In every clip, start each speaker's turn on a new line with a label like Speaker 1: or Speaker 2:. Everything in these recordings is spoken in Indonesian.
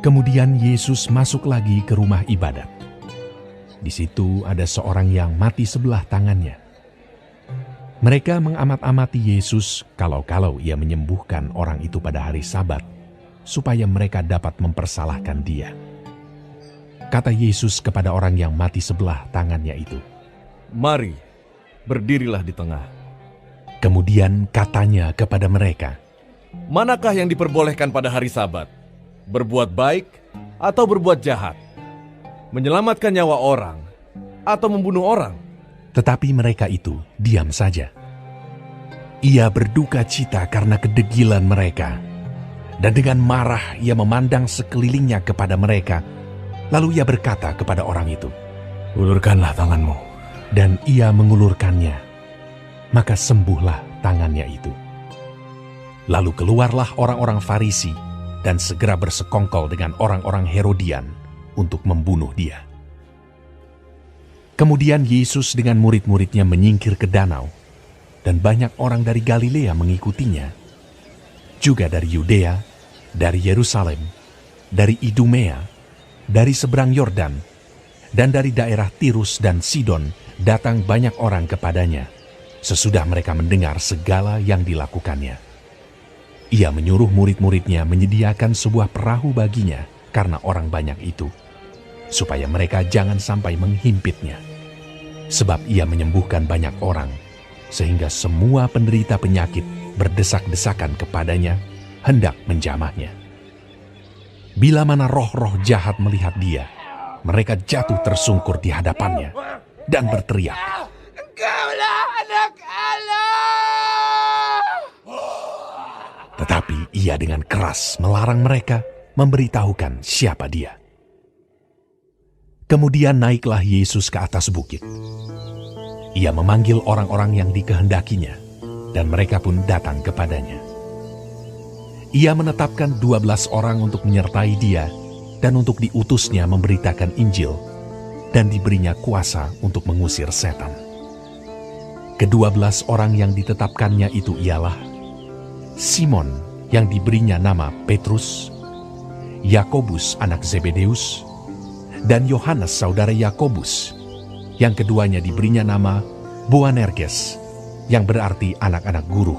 Speaker 1: Kemudian Yesus masuk lagi ke rumah ibadat. Di situ ada seorang yang mati sebelah tangannya. Mereka mengamat-amati Yesus kalau-kalau ia menyembuhkan orang itu pada hari Sabat, supaya mereka dapat mempersalahkan dia. Kata Yesus kepada orang yang mati sebelah tangannya itu,
Speaker 2: "Mari, berdirilah di tengah."
Speaker 1: Kemudian katanya kepada mereka,
Speaker 2: "Manakah yang diperbolehkan pada hari Sabat? Berbuat baik atau berbuat jahat? Menyelamatkan nyawa orang atau membunuh orang?"
Speaker 1: Tetapi mereka itu diam saja. Ia berduka cita karena kedegilan mereka, dan dengan marah ia memandang sekelilingnya kepada mereka. Lalu ia berkata kepada orang itu,
Speaker 2: "Ulurkanlah tanganmu."
Speaker 1: Dan ia mengulurkannya, maka sembuhlah tangannya itu. Lalu keluarlah orang-orang Farisi dan segera bersekongkol dengan orang-orang Herodian untuk membunuh dia. Kemudian Yesus dengan murid-muridnya menyingkir ke danau, dan banyak orang dari Galilea mengikutinya, juga dari Yudea, dari Yerusalem, dari Idumea, dari seberang Yordan, dan dari daerah Tirus dan Sidon datang banyak orang kepadanya, sesudah mereka mendengar segala yang dilakukannya. Ia menyuruh murid-muridnya menyediakan sebuah perahu baginya karena orang banyak itu, supaya mereka jangan sampai menghimpitnya. Sebab ia menyembuhkan banyak orang, sehingga semua penderita penyakit berdesak-desakan kepadanya, hendak menjamahnya. Bila mana roh-roh jahat melihat dia, mereka jatuh tersungkur di hadapannya dan berteriak,
Speaker 3: "Engkaulah Anak Allah!"
Speaker 1: Tetapi ia dengan keras melarang mereka memberitahukan siapa dia. Kemudian naiklah Yesus ke atas bukit. Ia memanggil orang-orang yang dikehendakinya, dan mereka pun datang kepadanya. Ia menetapkan 12 orang untuk menyertai dia, dan untuk diutusnya memberitakan Injil, dan diberinya kuasa untuk mengusir setan. Ke-12 orang yang ditetapkannya itu ialah Simon yang diberinya nama Petrus, Yakobus anak Zebedeus, dan Yohanes saudara Yakobus, yang keduanya diberinya nama Boanerges, yang berarti anak-anak guru.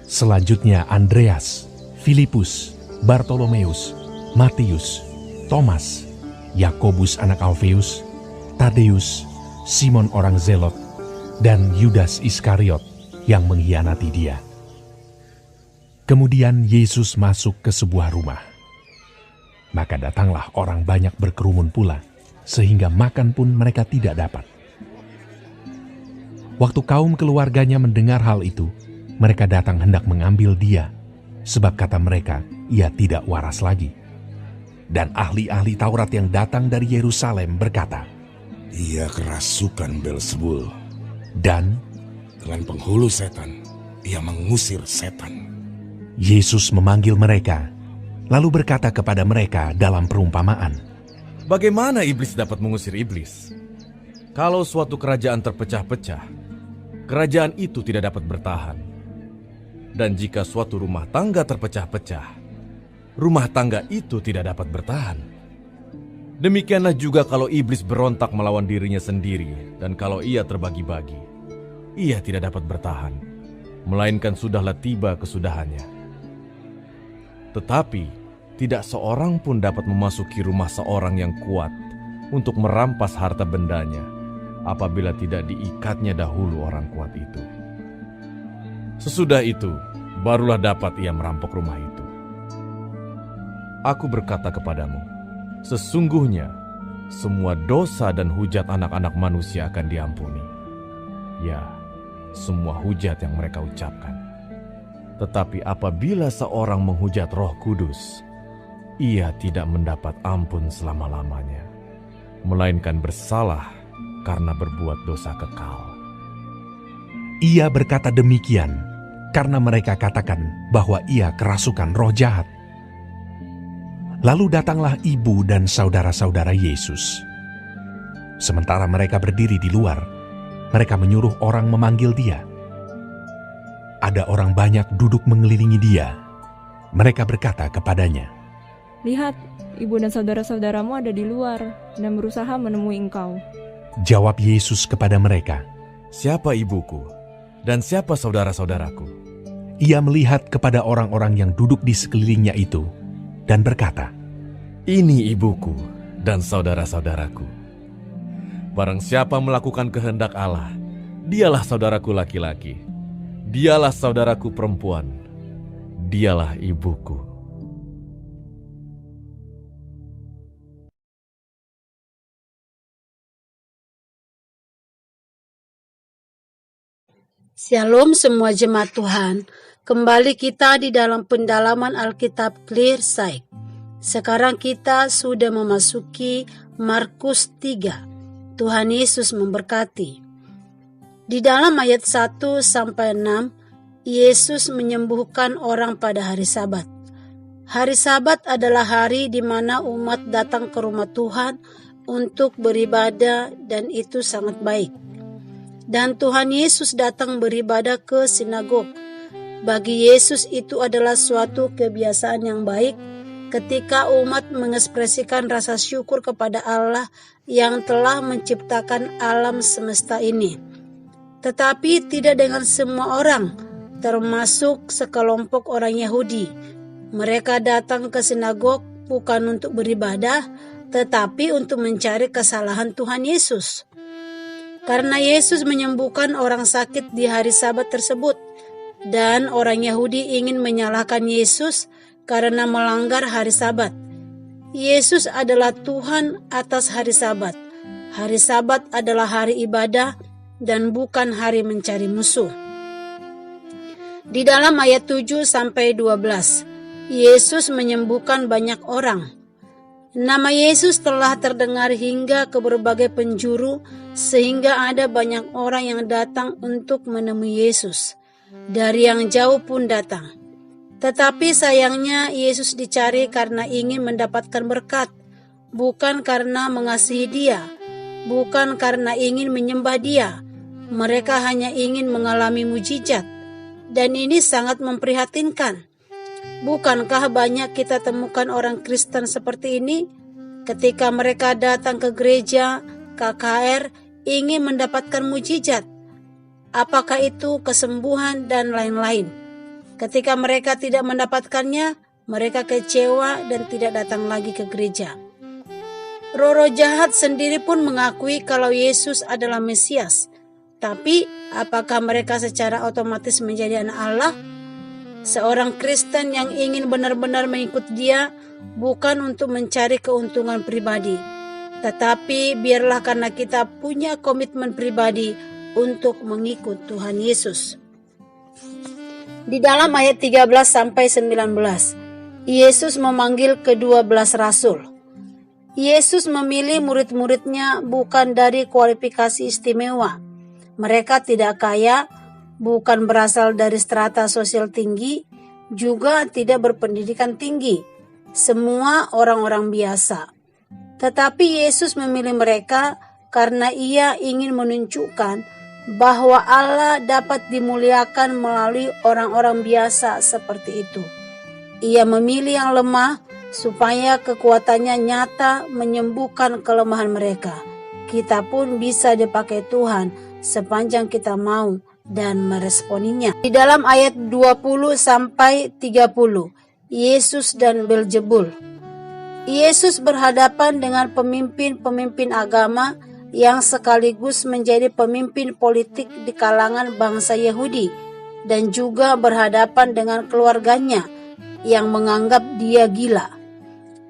Speaker 1: Selanjutnya Andreas, Filipus, Bartolomeus, Matius, Thomas, Yakobus anak Alfeus, Tadeus, Simon orang Zelot, dan Yudas Iskariot yang mengkhianati dia. Kemudian Yesus masuk ke sebuah rumah. Maka datanglah orang banyak berkerumun pula, sehingga makan pun mereka tidak dapat. Waktu kaum keluarganya mendengar hal itu, mereka datang hendak mengambil dia, sebab kata mereka, ia tidak waras lagi. Dan ahli-ahli Taurat yang datang dari Yerusalem berkata,
Speaker 4: "Ia kerasukan Beelzebul,
Speaker 1: dan
Speaker 4: dengan penghulu setan, ia mengusir setan."
Speaker 1: Yesus memanggil mereka, lalu berkata kepada mereka dalam perumpamaan,
Speaker 2: "Bagaimana iblis dapat mengusir iblis? Kalau suatu kerajaan terpecah-pecah, kerajaan itu tidak dapat bertahan. Dan jika suatu rumah tangga terpecah-pecah, rumah tangga itu tidak dapat bertahan. Demikianlah juga kalau iblis berontak melawan dirinya sendiri, dan kalau ia terbagi-bagi, ia tidak dapat bertahan, melainkan sudahlah tiba kesudahannya. Tetapi tidak seorang pun dapat memasuki rumah seorang yang kuat untuk merampas harta bendanya apabila tidak diikatnya dahulu orang kuat itu. Sesudah itu, barulah dapat ia merampok rumah itu. Aku berkata kepadamu, sesungguhnya semua dosa dan hujat anak-anak manusia akan diampuni. Ya, semua hujat yang mereka ucapkan. Tetapi apabila seorang menghujat Roh Kudus, ia tidak mendapat ampun selama-lamanya, melainkan bersalah karena berbuat dosa kekal.
Speaker 1: Ia berkata demikian karena mereka katakan bahwa ia kerasukan roh jahat. Lalu datanglah ibu dan saudara-saudara Yesus. Sementara mereka berdiri di luar, mereka menyuruh orang memanggil dia. Ada orang banyak duduk mengelilingi dia. Mereka berkata kepadanya,
Speaker 5: Lihat, ibu dan saudara-saudaramu ada di luar dan berusaha menemui engkau.
Speaker 1: Jawab Yesus kepada mereka.
Speaker 2: Siapa ibuku dan siapa saudara-saudaraku?
Speaker 1: Ia melihat kepada orang-orang yang duduk di sekelilingnya itu dan berkata,
Speaker 2: Ini ibuku dan saudara-saudaraku. Barang siapa melakukan kehendak Allah, dialah saudaraku laki-laki, dialah saudaraku perempuan, dialah ibuku.
Speaker 6: Shalom semua jemaat Tuhan. Kembali kita di dalam pendalaman Alkitab Clear Sight. Sekarang kita sudah memasuki Markus 3. Tuhan Yesus memberkati. Di dalam ayat 1-6, Yesus menyembuhkan orang pada hari Sabat. Hari Sabat adalah hari di mana umat datang ke rumah Tuhan untuk beribadah, dan itu sangat baik. Dan Tuhan Yesus datang beribadah ke sinagog. Bagi Yesus itu adalah suatu kebiasaan yang baik ketika umat mengekspresikan rasa syukur kepada Allah yang telah menciptakan alam semesta ini. Tetapi tidak dengan semua orang, termasuk sekelompok orang Yahudi. Mereka datang ke sinagog bukan untuk beribadah, tetapi untuk mencari kesalahan Tuhan Yesus. Karena Yesus menyembuhkan orang sakit di hari Sabat tersebut, dan orang Yahudi ingin menyalahkan Yesus karena melanggar hari Sabat. Yesus adalah Tuhan atas hari Sabat. Hari Sabat adalah hari ibadah dan bukan hari mencari musuh. Di dalam ayat 7-12, Yesus menyembuhkan banyak orang. Nama Yesus telah terdengar hingga ke berbagai penjuru, sehingga ada banyak orang yang datang untuk menemui Yesus. Dari yang jauh pun datang. Tetapi sayangnya Yesus dicari karena ingin mendapatkan berkat, bukan karena mengasihi Dia, bukan karena ingin menyembah Dia. Mereka hanya ingin mengalami mujizat, dan ini sangat memprihatinkan. Bukankah banyak kita temukan orang Kristen seperti ini? Ketika mereka datang ke gereja, KKR, ingin mendapatkan mujizat. Apakah itu kesembuhan dan lain-lain? Ketika mereka tidak mendapatkannya, mereka kecewa dan tidak datang lagi ke gereja. Roh-roh jahat sendiri pun mengakui kalau Yesus adalah Mesias. Tapi, apakah mereka secara otomatis menjadi anak Allah? Seorang Kristen yang ingin benar-benar mengikut Dia bukan untuk mencari keuntungan pribadi, tetapi biarlah karena kita punya komitmen pribadi untuk mengikut Tuhan Yesus. Di dalam ayat 13-19, Yesus memanggil ke-12 rasul. Yesus memilih murid-muridnya bukan dari kualifikasi istimewa. Mereka tidak kaya, bukan berasal dari strata sosial tinggi, juga tidak berpendidikan tinggi. Semua orang-orang biasa. Tetapi Yesus memilih mereka karena Ia ingin menunjukkan bahwa Allah dapat dimuliakan melalui orang-orang biasa seperti itu. Ia memilih yang lemah supaya kekuatannya nyata menyembuhkan kelemahan mereka. Kita pun bisa dipakai Tuhan sepanjang kita mau dan meresponinya. Di dalam ayat 20-30, Yesus dan Belzebul. Yesus berhadapan dengan pemimpin-pemimpin agama yang sekaligus menjadi pemimpin politik di kalangan bangsa Yahudi, dan juga berhadapan dengan keluarganya yang menganggap dia gila.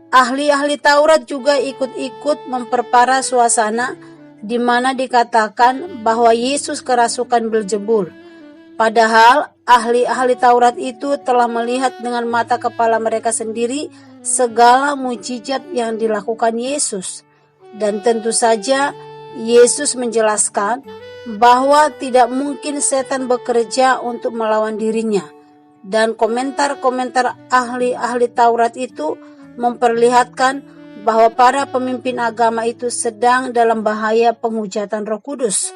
Speaker 6: Ahli-ahli Taurat juga ikut-ikut memperparah suasana di mana dikatakan bahwa Yesus kerasukan Belzebul. Padahal ahli-ahli Taurat itu telah melihat dengan mata kepala mereka sendiri segala mujizat yang dilakukan Yesus. Dan tentu saja Yesus menjelaskan bahwa tidak mungkin setan bekerja untuk melawan dirinya. Dan komentar-komentar ahli-ahli Taurat itu memperlihatkan bahwa para pemimpin agama itu sedang dalam bahaya penghujatan Roh Kudus.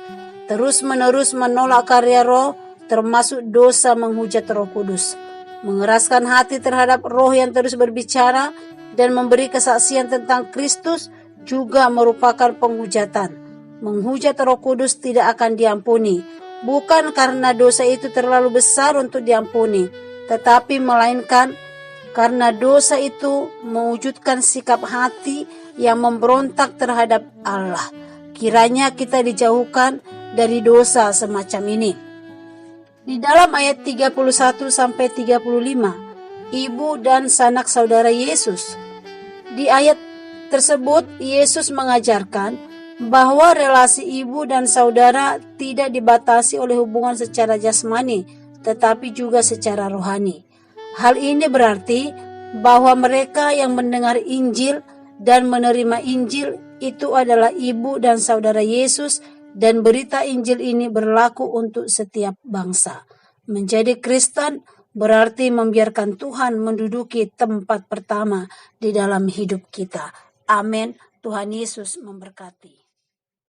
Speaker 6: Terus-menerus menolak karya Roh, termasuk dosa menghujat Roh Kudus. Mengeraskan hati terhadap Roh yang terus berbicara dan memberi kesaksian tentang Kristus juga merupakan penghujatan. Menghujat Roh Kudus tidak akan diampuni, bukan karena dosa itu terlalu besar untuk diampuni, tetapi melainkan karena dosa itu mewujudkan sikap hati yang memberontak terhadap Allah. Kiranya kita dijauhkan dari dosa semacam ini. Di dalam ayat 31 sampai 35, ibu dan sanak saudara Yesus. Di ayat tersebut Yesus mengajarkan bahwa relasi ibu dan saudara tidak dibatasi oleh hubungan secara jasmani, tetapi juga secara rohani. Hal ini berarti bahwa mereka yang mendengar Injil dan menerima Injil itu adalah ibu dan saudara Yesus, dan berita Injil ini berlaku untuk setiap bangsa. Menjadi Kristen berarti membiarkan Tuhan menduduki tempat pertama di dalam hidup kita. Amin. Tuhan Yesus memberkati.